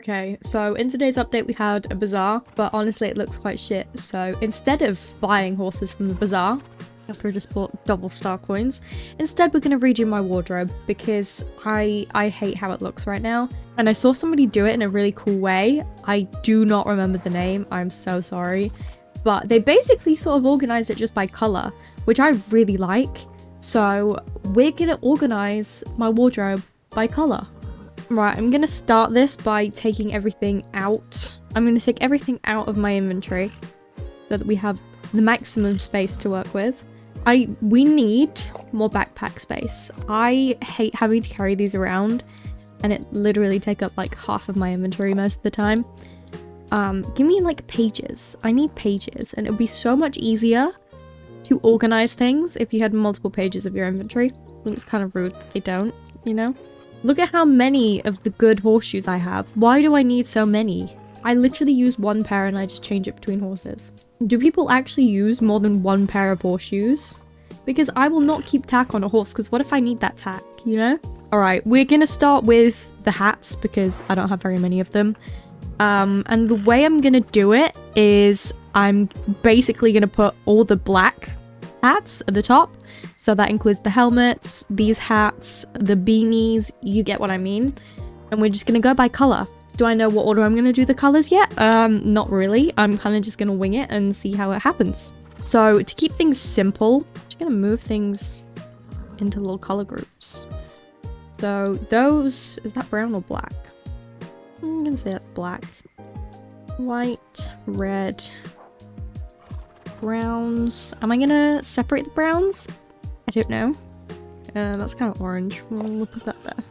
Okay, so in today's update we had a bazaar, but honestly it looks quite shit. So instead of buying horses from the bazaar, after I just bought double star coins, instead we're gonna redo my wardrobe because I hate how it looks right now. And I saw somebody do it in a really cool way. I do not remember the name, I'm so sorry. But they basically sort of organized it just by color, which I really like. So we're gonna organize my wardrobe by color. Right, I'm gonna start this by taking everything out. I'm gonna take everything out of my inventory so that we have the maximum space to work with. We need more backpack space. I hate having to carry these around and it literally take up like half of my inventory most of the time. Give me like pages. I need pages, and it would be so much easier to organize things if you had multiple pages of your inventory. I think it's kind of rude that they don't, you know? Look at how many of the good horseshoes I have. Why do I need so many? I literally use one pair and I just change it between horses. Do people actually use more than one pair of horseshoes? Because I will not keep tack on a horse, because what if I need that tack, you know? Alright, we're gonna start with the hats because I don't have very many of them. And the way I'm gonna do it is I'm basically gonna put all the black hats at the top. So that includes the helmets, these hats, the beanies, you get what I mean. And we're just gonna go by color. Do I know what order I'm gonna do the colors yet? Not really. I'm kind of just gonna wing it and see how it happens. So to keep things simple, I'm just gonna move things into little color groups. So those, is that brown or black? I'm gonna say that's black. White, red, browns. Am I gonna separate the browns? I don't know. That's kind of orange. We'll put that there.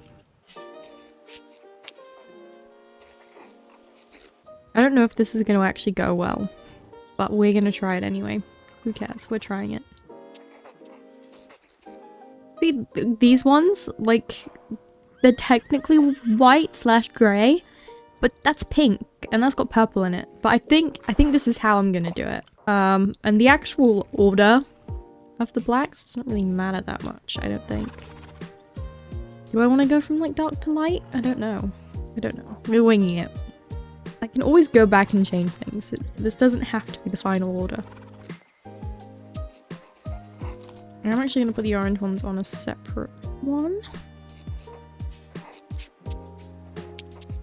I don't know if this is going to actually go well, but we're going to try it anyway. Who cares? We're trying it. See, these ones, like, they're technically white/grey, but that's pink, and that's got purple in it. But I think this is how I'm going to do it. And the actual order of the blacks doesn't really matter that much, I don't think. Do I want to go from like dark to light? I don't know. We're winging it. I can always go back and change things. This doesn't have to be the final order. I'm actually going to put the orange ones on a separate one.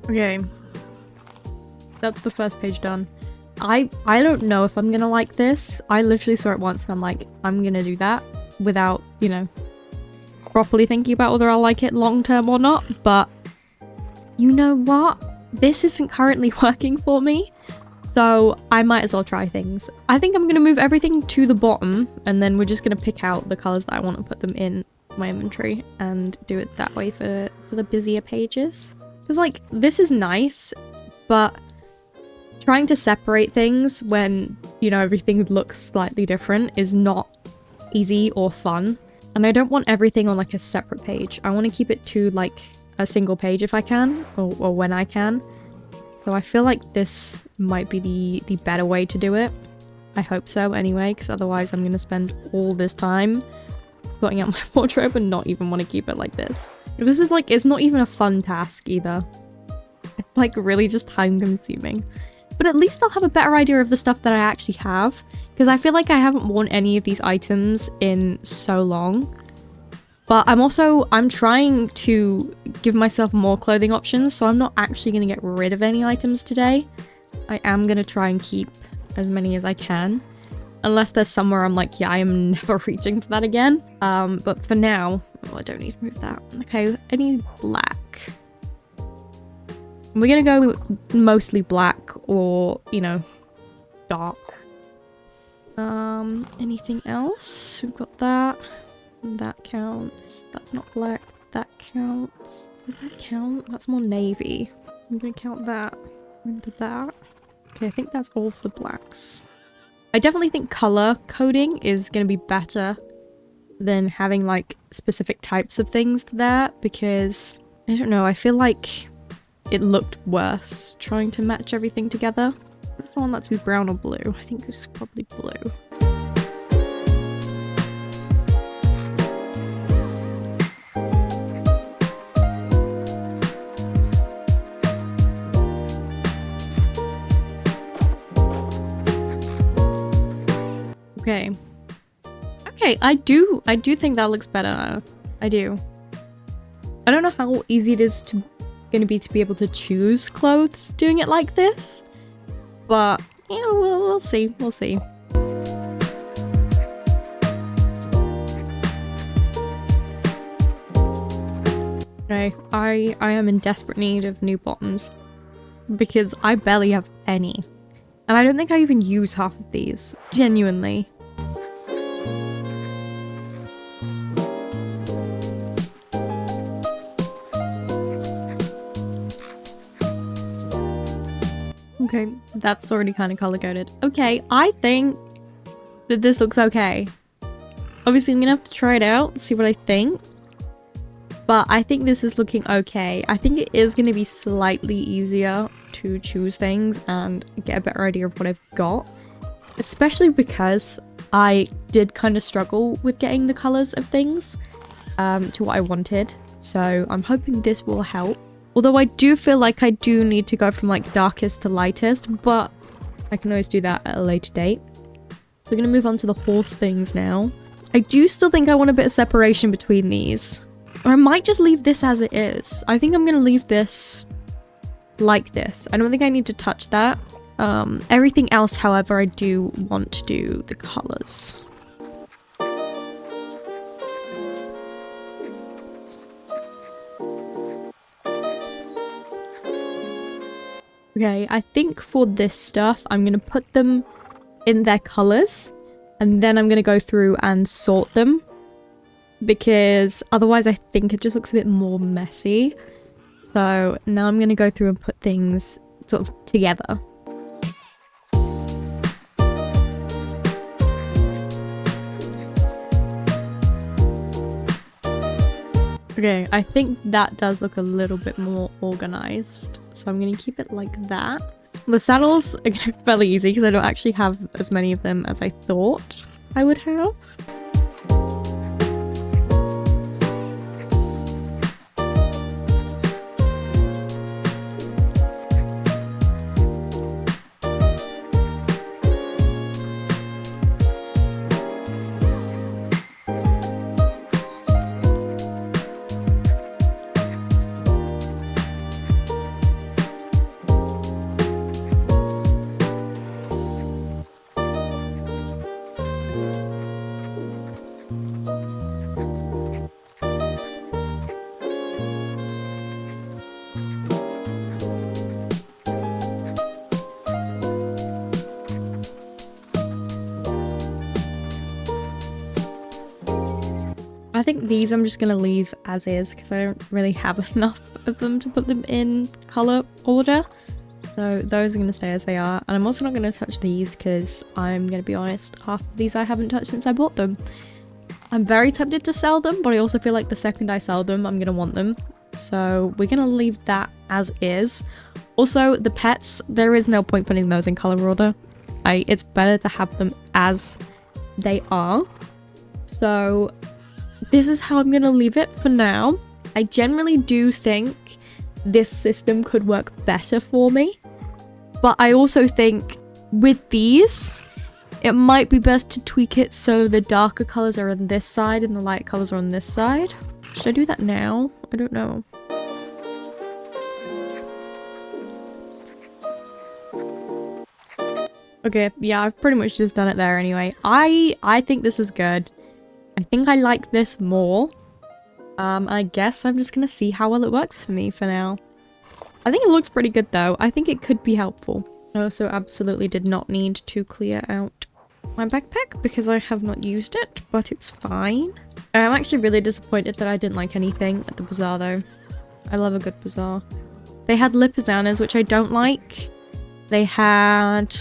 Okay. That's the first page done. I don't know if I'm gonna like this. I literally saw it once and I'm like, I'm gonna do that without, you know, properly thinking about whether I'll like it long term or not. But you know what? This isn't currently working for me, so I might as well try things. I think I'm gonna move everything to the bottom and then we're just gonna pick out the colors that I want to put them in my inventory and do it that way for the busier pages. Because like, this is nice, but trying to separate things when, you know, everything looks slightly different is not easy or fun. And I don't want everything on like a separate page. I want to keep it to like a single page if I can, or when I can. So I feel like this might be the better way to do it. I hope so anyway, because otherwise I'm going to spend all this time sorting out my wardrobe and not even want to keep it like this. This is like, it's not even a fun task either. It's like really just time consuming. But at least I'll have a better idea of the stuff that I actually have, because I feel like I haven't worn any of these items in so long. But I'm trying to give myself more clothing options, so I'm not actually going to get rid of any items today. I am going to try and keep as many as I can, unless there's somewhere I'm like, yeah, I am never reaching for that again. But for now, I don't need to move that. Okay, I need black. We're gonna go mostly black or, you know, dark. Anything else? We've got that. That counts. That's not black. That counts. Does that count? That's more navy. I'm gonna count that into that. Okay, I think that's all for the blacks. I definitely think color coding is gonna be better than having like specific types of things there, because I don't know, I feel like it looked worse trying to match everything together. I want that to be brown or blue. I think it's probably blue. Okay, I do think that looks better. I do. I don't know how easy it is gonna be to be able to choose clothes doing it like this, but yeah, we'll see. We'll see. Okay, I am in desperate need of new bottoms because I barely have any, and I don't think I even use half of these, genuinely. Okay, that's already kind of color-coded. Okay, I think that this looks okay. Obviously, I'm gonna have to try it out, see what I think. But I think this is looking okay. I think it is gonna be slightly easier to choose things and get a better idea of what I've got. Especially because I did kind of struggle with getting the colors of things to what I wanted. So I'm hoping this will help. Although I do feel like I do need to go from like darkest to lightest, but I can always do that at a later date. So we're gonna move on to the horse things now. I do still think I want a bit of separation between these. Or I might just leave this as it is. I think I'm gonna leave this like this. I don't think I need to touch that. Everything else, however, I do want to do the colors. Okay, I think for this stuff, I'm going to put them in their colors, and then I'm going to go through and sort them, because otherwise I think it just looks a bit more messy. So now I'm going to go through and put things sort of together. Okay, I think that does look a little bit more organized. So I'm going to keep it like that. The saddles are going to be fairly easy because I don't actually have as many of them as I thought I would have. I think these I'm just going to leave as is because I don't really have enough of them to put them in color order. So those are going to stay as they are. And I'm also not going to touch these because I'm going to be honest, half of these I haven't touched since I bought them. I'm very tempted to sell them, but I also feel like the second I sell them, I'm going to want them. So we're going to leave that as is. Also, the pets, there is no point putting those in color order. It's better to have them as they are. So this is how I'm going to leave it for now. I generally do think this system could work better for me. But I also think with these, it might be best to tweak it so the darker colors are on this side and the light colors are on this side. Should I do that now? I don't know. Okay, yeah, I've pretty much just done it there anyway. I think this is good. I think I like this more. I guess I'm just gonna see how well it works for me for now. I think it looks pretty good though. I think it could be helpful. I also absolutely did not need to clear out my backpack because I have not used it, but it's fine. I'm actually really disappointed that I didn't like anything at the bazaar though. I love a good bazaar. They had Lipizzana's, which I don't like. They had...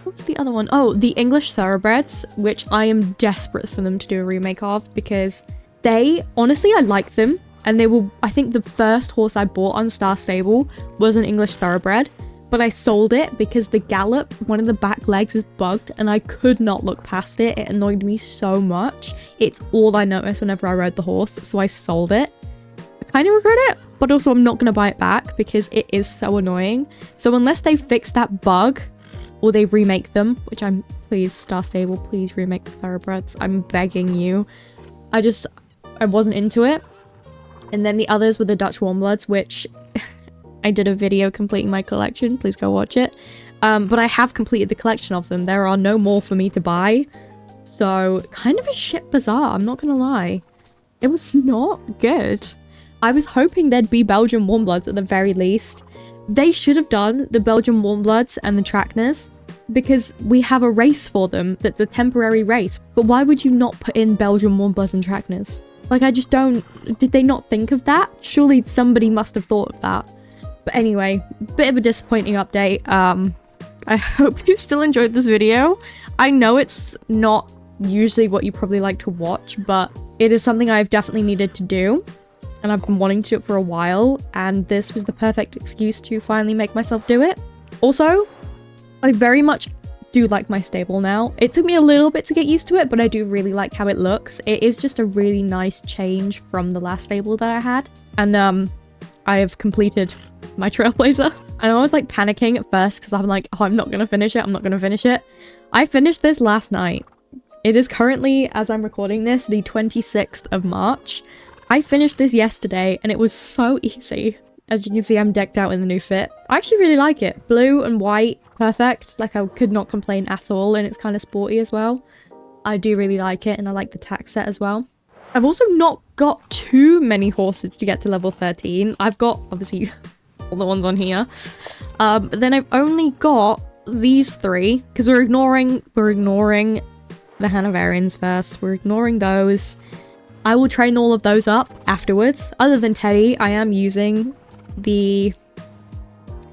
what was the other one? Oh, the English Thoroughbreds, which I am desperate for them to do a remake of because they, honestly, I like them. And they were, I think the first horse I bought on Star Stable was an English Thoroughbred, but I sold it because the gallop, one of the back legs is bugged and I could not look past it. It annoyed me so much. It's all I noticed whenever I rode the horse, so I sold it. I kind of regret it, but also I'm not going to buy it back because it is so annoying. So unless they fix that bug, or they remake them, which I'm Please, Star Stable, please remake the Thoroughbreds. I'm begging you. I wasn't into it. And then the others were the Dutch Warmbloods, which I did a video completing my collection. Please go watch it. But I have completed the collection of them. There are no more for me to buy. So, kind of a shit bazaar, I'm not gonna lie. It was not good. I was hoping there'd be Belgian Warmbloods at the very least. They should have done the Belgian Warmbloods and the Trackners, because we have a race for them that's a temporary race. But why would you not put in Belgian Warmbloods and Trackners? Like, I just don't... Did they not think of that? Surely somebody must have thought of that. But anyway, bit of a disappointing update. I hope you still enjoyed this video. I know it's not usually what you probably like to watch, but it is something I've definitely needed to do. And I've been wanting to do it for a while, and this was the perfect excuse to finally make myself do it. Also, I very much do like my stable now. It took me a little bit to get used to it, but I do really like how it looks. It is just a really nice change from the last stable that I had. And I have completed my Trailblazer. And I was like panicking at first because I'm like, oh, I'm not gonna finish it. I'm not gonna finish it. I finished this last night. It is currently, as I'm recording this, the 26th of March. I finished this yesterday and it was so easy. As you can see, I'm decked out in the new fit. I actually really like it. Blue and white, perfect. Like, I could not complain at all, and it's kind of sporty as well. I do really like it, and I like the tack set as well. I've also not got too many horses to get to level 13. I've got, obviously, all the ones on here. But then I've only got these three, because we're ignoring the Hanoverians first. We're ignoring those. I will train all of those up afterwards. Other than Teddy, I am using the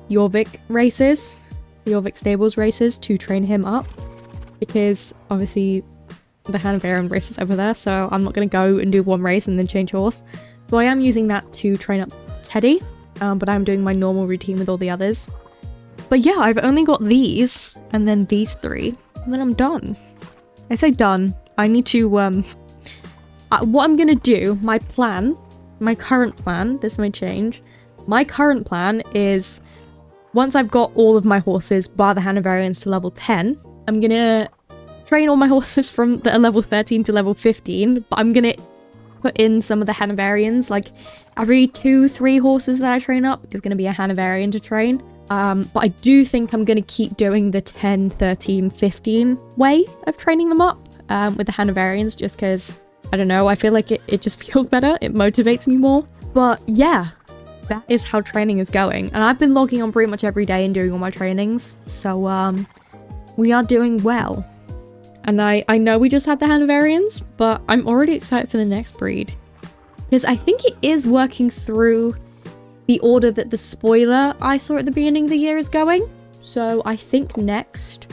Jorvik races, the Jorvik Stables races, to train him up, because obviously the Hanoverian race is over there, so I'm not going to go and do one race and then change horse. So I am using that to train up Teddy, but I'm doing my normal routine with all the others. But yeah, I've only got these, and then these three, and then I'm done. I say done. I need to, what I'm going to do, my plan, my current plan, this may change. My current plan is, once I've got all of my horses, bar the Hanoverians, to level 10, I'm gonna train all my horses from the level 13 to level 15, but I'm gonna put in some of the Hanoverians. Like, every 2-3 horses that I train up is gonna be a Hanoverian to train. But I do think I'm gonna keep doing the 10, 13, 15 way of training them up with the Hanoverians, just because, I don't know, I feel like it just feels better. It motivates me more. But yeah. That is how training is going, and I've been logging on pretty much every day and doing all my trainings, so we are doing well. And I know we just had the Hanoverians, but I'm already excited for the next breed, because I think it is working through the order that the spoiler I saw at the beginning of the year is going. So I think next,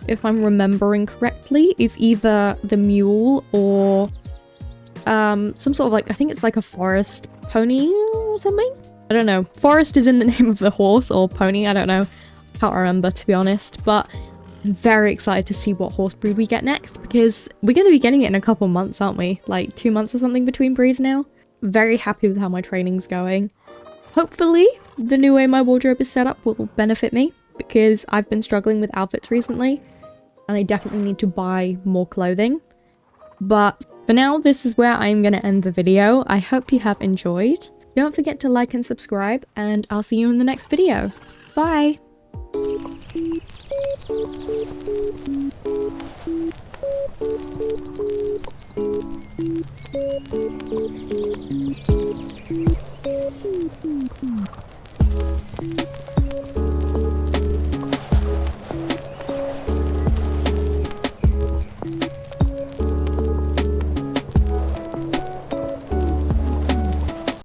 if I'm remembering correctly, is either the mule or some sort of, like, I think it's like a forest pony or something? I don't know. Forest is in the name of the horse, or pony, I don't know. Can't remember, to be honest, but I'm very excited to see what horse breed we get next, because we're going to be getting it in a couple months, aren't we? Like 2 months or something between breeds now. Very happy with how my training's going. Hopefully, the new way my wardrobe is set up will benefit me, because I've been struggling with outfits recently, and I definitely need to buy more clothing. But for now, this is where I'm going to end the video. I hope you have enjoyed. Don't forget to like and subscribe, and I'll see you in the next video. Bye!